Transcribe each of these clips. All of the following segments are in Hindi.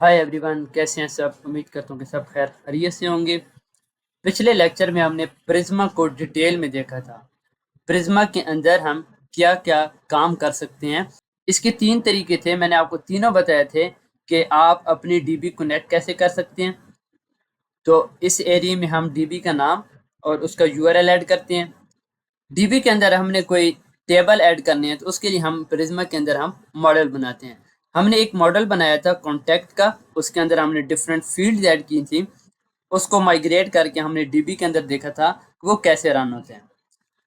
हाय एवरीवन, कैसे हैं सब। उम्मीद करता हूँ कि सब खैर खैरियत से होंगे। पिछले लेक्चर में हमने प्रिज्मा को डिटेल में देखा था। प्रिज्मा के अंदर हम क्या क्या काम कर सकते हैं। इसके 3 तरीके थे, मैंने आपको तीनों बताए थे कि आप अपनी डीबी कनेक्ट कैसे कर सकते हैं। तो इस एरिया में हम डीबी का नाम और उसका यूआरएल ऐड करते हैं। डीबी के अंदर हमने कोई टेबल ऐड करनी है तो उसके लिए हम प्रिज्मा के अंदर हम मॉडल बनाते हैं। हमने एक मॉडल बनाया था कॉन्टैक्ट का, उसके अंदर हमने डिफरेंट फील्ड ऐड की थी। उसको माइग्रेट करके हमने डीबी के अंदर देखा था कि वो कैसे रन होते हैं।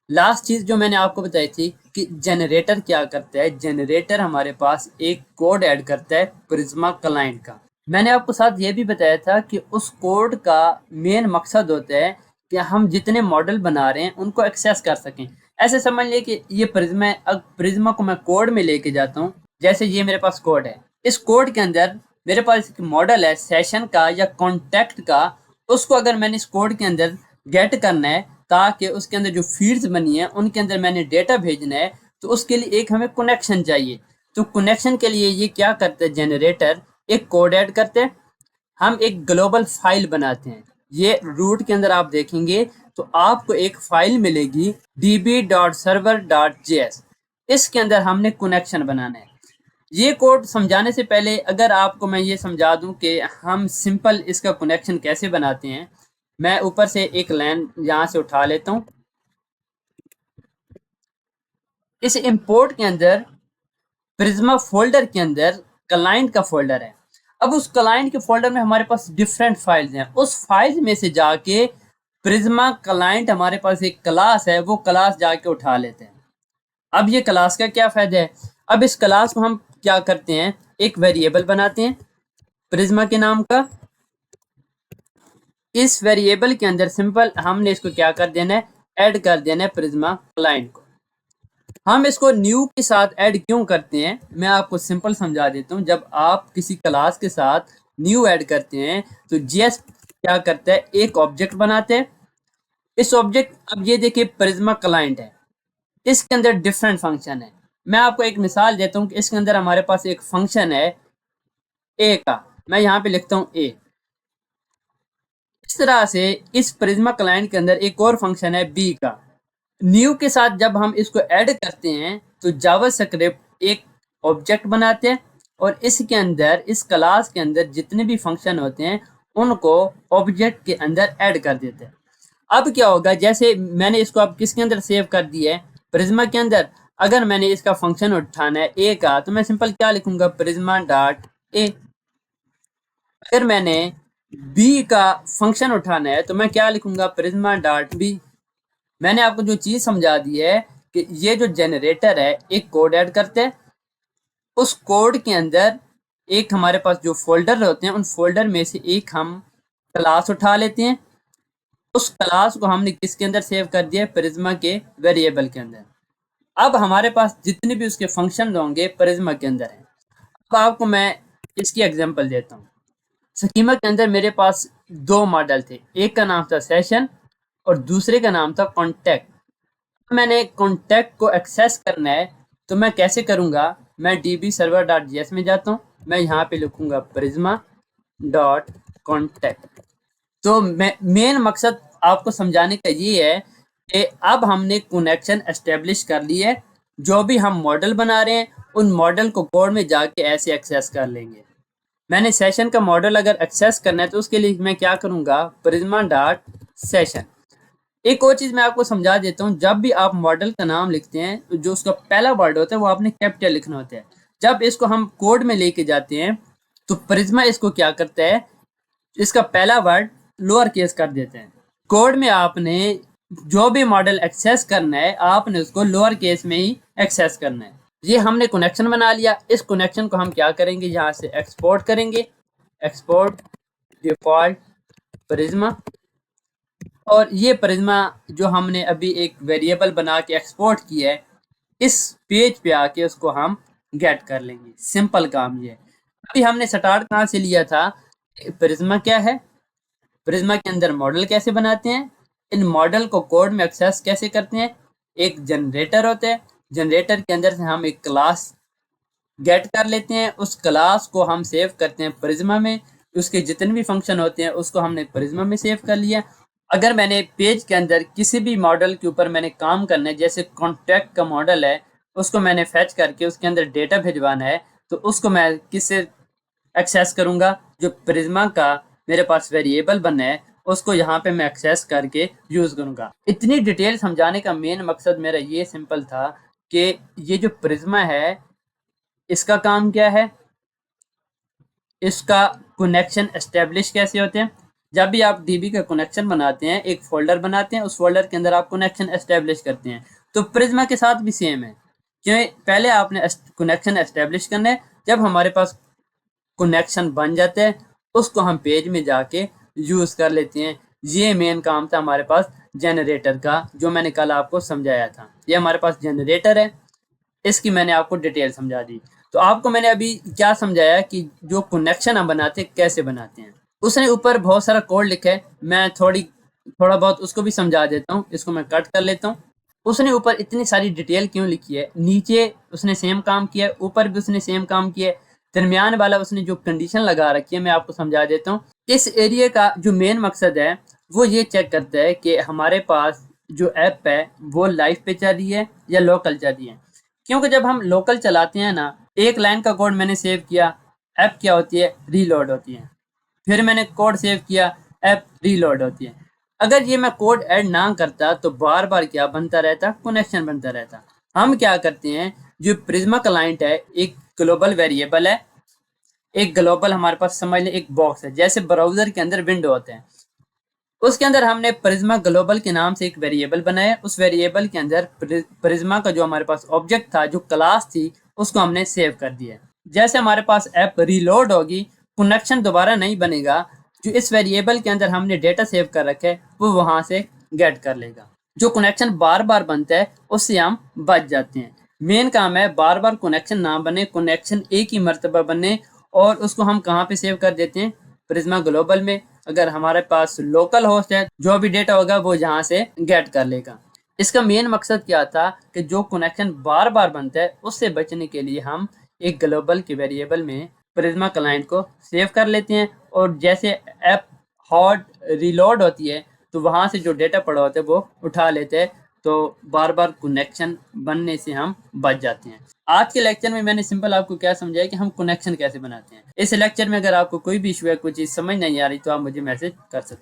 लास्ट चीज जो मैंने आपको बताई थी कि जनरेटर क्या करता है। जनरेटर हमारे पास एक कोड ऐड करता है प्रिज्मा क्लाइंट का। मैंने आपको साथ ये भी बताया था कि उस कोड का मेन मकसद होता है कि हम जितने मॉडल बना रहे हैं उनको एक्सेस कर सकें। ऐसे समझ लिए कि ये प्रिज्मा है। अब प्रिज्मा को मैं कोड में लेके जाता हूँ। जैसे ये मेरे पास कोड है, इस कोड के अंदर मेरे पास एक मॉडल है सेशन का या कॉन्टैक्ट का। उसको अगर मैंने इस कोड के अंदर गेट करना है ताकि उसके अंदर जो फील्ड्स बनी है उनके अंदर मैंने डेटा भेजना है, तो उसके लिए एक हमें कनेक्शन चाहिए। तो कनेक्शन के लिए ये क्या करते हैं, जनरेटर एक कोड ऐड करते हैं। हम एक ग्लोबल फाइल बनाते हैं। ये रूट के अंदर आप देखेंगे तो आपको एक फाइल मिलेगी db.server.js। इसके अंदर हमने कनेक्शन बनाना है। ये कोड समझाने से पहले अगर आपको मैं ये समझा दूं कि हम सिंपल इसका कनेक्शन कैसे बनाते हैं। मैं ऊपर से एक लाइन यहाँ से उठा लेता हूँ। इस इंपोर्ट के अंदर प्रिज्मा फोल्डर के अंदर क्लाइंट का फोल्डर है। अब उस क्लाइंट के फोल्डर में हमारे पास डिफरेंट फाइल्स हैं। उस फाइल्स में से जाके प्रिज्मा क्लाइंट, हमारे पास एक क्लास है, वो क्लास जाके उठा लेते हैं। अब ये क्लास का क्या फायदा है। अब इस क्लास को हम क्या करते हैं, एक वेरिएबल बनाते हैं प्रिज्मा के नाम का। इस वेरिएबल के अंदर सिंपल हमने इसको क्या कर देना है, ऐड कर देना है प्रिज्मा क्लाइंट को। हम इसको न्यू के साथ ऐड क्यों करते हैं, मैं आपको सिंपल समझा देता हूँ। जब आप किसी क्लास के साथ न्यू ऐड करते हैं तो जेएस क्या करता है, एक ऑब्जेक्ट बनाते हैं। इस ऑब्जेक्ट, अब ये देखिए प्रिज्मा क्लाइंट है, इसके अंदर डिफरेंट फंक्शन है। मैं आपको एक मिसाल देता हूँ कि इसके अंदर हमारे पास एक फंक्शन है ए का। मैं यहाँ पे लिखता हूँ ए। इस तरह से इस प्रिज्मा क्लाइंट के अंदर एक और फंक्शन है बी का। न्यू के साथ जब हम इसको ऐड करते हैं तो जावास्क्रिप्ट एक ऑब्जेक्ट बनाते हैं और इसके अंदर, इस क्लास के अंदर जितने भी फंक्शन होते हैं उनको ऑब्जेक्ट के अंदर ऐड कर देते हैं। अब क्या होगा, जैसे मैंने इसको अब किसके अंदर सेव कर दिया है, प्रिज्मा के अंदर। अगर मैंने इसका फंक्शन उठाना है ए का तो मैं सिंपल क्या लिखूंगा, प्रिज्मा डॉट ए। अगर मैंने बी का फंक्शन उठाना है तो मैं क्या लिखूंगा, प्रिज्मा डॉट बी। मैंने आपको जो चीज समझा दी है कि ये जो जनरेटर है एक कोड ऐड करते हैं। उस कोड के अंदर एक हमारे पास जो फोल्डर होते हैं उन फोल्डर में से एक हम क्लास उठा लेते हैं। उस क्लास को हमने किसके अंदर सेव कर दिया, प्रिज्मा के वेरिएबल के अंदर। अब हमारे पास जितने भी उसके फंक्शन होंगे प्रिज्मा के अंदर है। अब आपको मैं इसकी एग्जांपल देता हूँ। स्कीमा के अंदर मेरे पास 2 मॉडल थे, एक का नाम था सेशन और दूसरे का नाम था कॉन्टैक्ट। मैंने कॉन्टैक्ट को एक्सेस करना है तो मैं कैसे करूँगा, मैं db server डॉट जेएस में जाता हूँ। मैं यहाँ पे लिखूँगा प्रिज्मा डॉट कॉन्टैक्ट। तो मैं मेन मकसद आपको समझाने का ये है कि अब हमने कनेक्शन एस्टेब्लिश कर ली है। जो भी हम मॉडल बना रहे हैं उन मॉडल को कोड में जाके ऐसे एक्सेस कर लेंगे। मैंने सेशन का मॉडल अगर एक्सेस करना है तो उसके लिए मैं क्या करूँगा, प्रिज्मा डॉट सेशन। एक और चीज मैं आपको समझा देता हूँ, जब भी आप मॉडल का नाम लिखते हैं तो जो उसका पहला वर्ड होता है वो आपने कैपिटल लिखना होता है। जब इसको हम कोड में लेके जाते हैं तो प्रिज्मा इसको क्या करता है, इसका पहला वर्ड लोअर केस कर देते हैं। कोड में आपने जो भी मॉडल एक्सेस करना है आपने उसको लोअर केस में ही एक्सेस करना है। ये हमने कनेक्शन बना लिया। इस कनेक्शन को हम क्या करेंगे, यहाँ से एक्सपोर्ट करेंगे, एक्सपोर्ट डिफॉल्ट प्रिज्मा। और ये प्रिज्मा जो हमने अभी एक वेरिएबल बना के एक्सपोर्ट किया है, इस पेज पे आके उसको हम गेट कर लेंगे। सिंपल काम ये है। अभी हमने स्टार्ट कहाँ से लिया था, प्रिज्मा क्या है, प्रिज्मा के अंदर मॉडल कैसे बनाते हैं, इन मॉडल को कोड में एक्सेस कैसे करते हैं। एक जनरेटर होता है, जनरेटर के अंदर से हम एक क्लास गेट कर लेते हैं, उस क्लास को हम सेव करते हैं प्रिज्मा में, उसके जितने भी फंक्शन होते हैं उसको हमने प्रिज्मा में सेव कर लिया। अगर मैंने पेज के अंदर किसी भी मॉडल के ऊपर मैंने काम करना है, जैसे कॉन्टैक्ट का मॉडल है, उसको मैंने फेच करके उसके अंदर डेटा भिजवाना है, तो उसको मैं किससे एक्सेस करूंगा? जो प्रिज्मा का मेरे पास वेरिएबल बना है उसको यहाँ पे मैं एक्सेस करके यूज करूंगा। इतनी डिटेल समझाने का मेन मकसद मेरा ये सिंपल था कि ये जो प्रिज्मा है इसका काम क्या है, इसका कनेक्शन एस्टेब्लिश कैसे होते हैं। जब भी आप डीबी का कनेक्शन बनाते हैं, एक फोल्डर बनाते हैं, उस फोल्डर के अंदर आप कनेक्शन एस्टेब्लिश करते हैं, तो प्रिज्मा के साथ भी सेम है। क्यों? पहले आपने कनेक्शन एस्टेब्लिश करना है, जब हमारे पास कनेक्शन बन जाते हैं उसको हम पेज में जाके यूज कर लेते हैं। ये मेन काम था हमारे पास जनरेटर का, जो मैंने कल आपको समझाया था। ये हमारे पास जनरेटर है, इसकी मैंने आपको डिटेल समझा दी। तो आपको मैंने अभी क्या समझाया कि जो कनेक्शन हम बनाते हैं कैसे बनाते हैं। उसने ऊपर बहुत सारा कोड लिखा है, मैं थोड़ा बहुत उसको भी समझा देता हूँ। इसको मैं कट कर लेता हूँ। उसने ऊपर इतनी सारी डिटेल क्यों लिखी है? नीचे उसने सेम काम किया है, ऊपर भी उसने सेम काम किया है, दरमियान वाला उसने जो कंडीशन लगा रखी है मैं आपको समझा देता हूँ। इस एरिया का जो मेन मकसद है वो ये चेक करता है कि हमारे पास जो ऐप है वो लाइव पे चल रही है या लोकल चल रही है। क्योंकि जब हम लोकल चलाते हैं ना, एक लाइन का कोड मैंने सेव किया, ऐप क्या होती है? रीलोड होती है। फिर मैंने कोड सेव किया, ऐप रीलोड होती है। अगर ये मैं कोड ऐड ना करता तो बार बार क्या बनता रहता? कनेक्शन बनता रहता। हम क्या करते हैं, जो प्रिज्मा क्लाइंट है एक ग्लोबल वेरिएबल है, एक ग्लोबल हमारे पास समझ लें एक बॉक्स है, जैसे ब्राउजर के अंदर विंडो होते हैं, उसके अंदर हमने प्रिज्मा ग्लोबल के नाम से एक वेरिएबल बनाया। उस वेरिएबल के अंदर प्रिज्मा का जो हमारे पास ऑब्जेक्ट था, जो क्लास थी, उसको हमने सेव कर दिया। जैसे हमारे पास ऐप रीलोड होगी, कनेक्शन दोबारा नहीं बनेगा, जो इस वेरिएबल के अंदर हमने डेटा सेव कर रखे है वो वहां से गेट कर लेगा। जो कनेक्शन बार बार बनता है उससे हम बच जाते हैं। मेन काम है बार बार कनेक्शन ना बने, कनेक्शन एक ही मरतबा बने, और उसको हम कहाँ पे सेव कर देते हैं? प्रिज्मा ग्लोबल में। अगर हमारे पास लोकल होस्ट है, जो भी डेटा होगा वो जहाँ से गेट कर लेगा। इसका मेन मकसद क्या था कि जो कनेक्शन बार बार बनता है उससे बचने के लिए हम एक ग्लोबल के वेरिएबल में प्रिज्मा क्लाइंट को सेव कर लेते हैं, और जैसे ऐप हॉट रीलोड होती है तो वहाँ से जो डेटा पड़ा होता है वो उठा लेते हैं, तो बार बार कनेक्शन बनने से हम बच जाते हैं। आज के लेक्चर में मैंने सिंपल आपको क्या समझाया कि हम कनेक्शन कैसे बनाते हैं। इस लेक्चर में अगर आपको कोई भी इशू है, कोई चीज़ समझ नहीं आ रही, तो आप मुझे मैसेज कर सकते हैं।